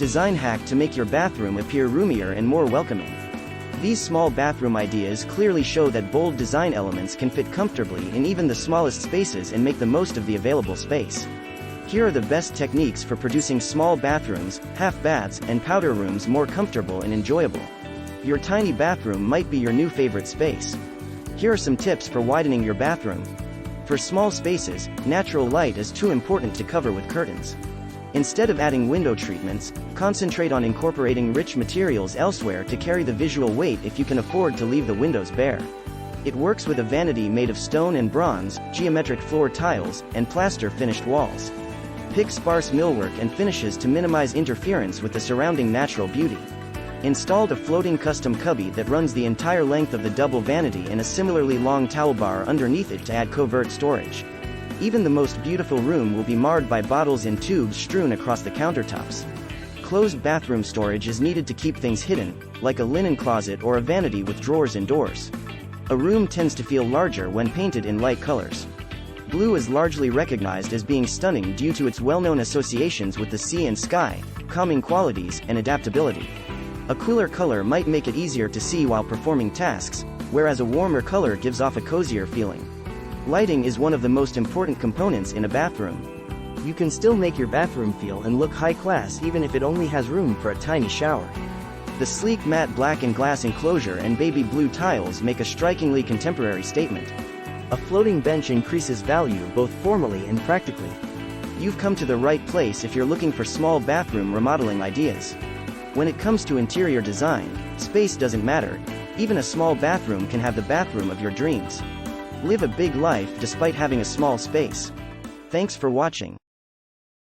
Design hack to make your bathroom appear roomier and more welcoming. These small bathroom ideas clearly show that bold design elements can fit comfortably in even the smallest spaces and make the most of the available space. Here are the best techniques for producing small bathrooms, half baths, and powder rooms more comfortable and enjoyable. Your tiny bathroom might be your new favorite space. Here are some tips for widening your bathroom. For small spaces, natural light is too important to cover with curtains. Instead of adding window treatments, concentrate on incorporating rich materials elsewhere to carry the visual weight if you can afford to leave the windows bare. It works with a vanity made of stone and bronze, geometric floor tiles, and plaster finished walls. Pick sparse millwork and finishes to minimize interference with the surrounding natural beauty. Installed a floating custom cubby that runs the entire length of the double vanity and a similarly long towel bar underneath it to add covert storage. Even the most beautiful room will be marred by bottles and tubes strewn across the countertops. Closed bathroom storage is needed to keep things hidden, like a linen closet or a vanity with drawers and doors. A room tends to feel larger when painted in light colors. Blue is largely recognized as being stunning due to its well-known associations with the sea and sky, calming qualities, and adaptability. A cooler color might make it easier to see while performing tasks, whereas a warmer color gives off a cozier feeling. Lighting is one of the most important components in a bathroom. You can still make your bathroom feel and look high class even if it only has room for a tiny shower. The sleek matte black and glass enclosure and baby blue tiles make a strikingly contemporary statement. A floating bench increases value both formally and practically. You've come to the right place if you're looking for small bathroom remodeling ideas. When it comes to interior design, space doesn't matter. Even a small bathroom can have the bathroom of your dreams. Live a big life despite having a small space. Thanks for watching.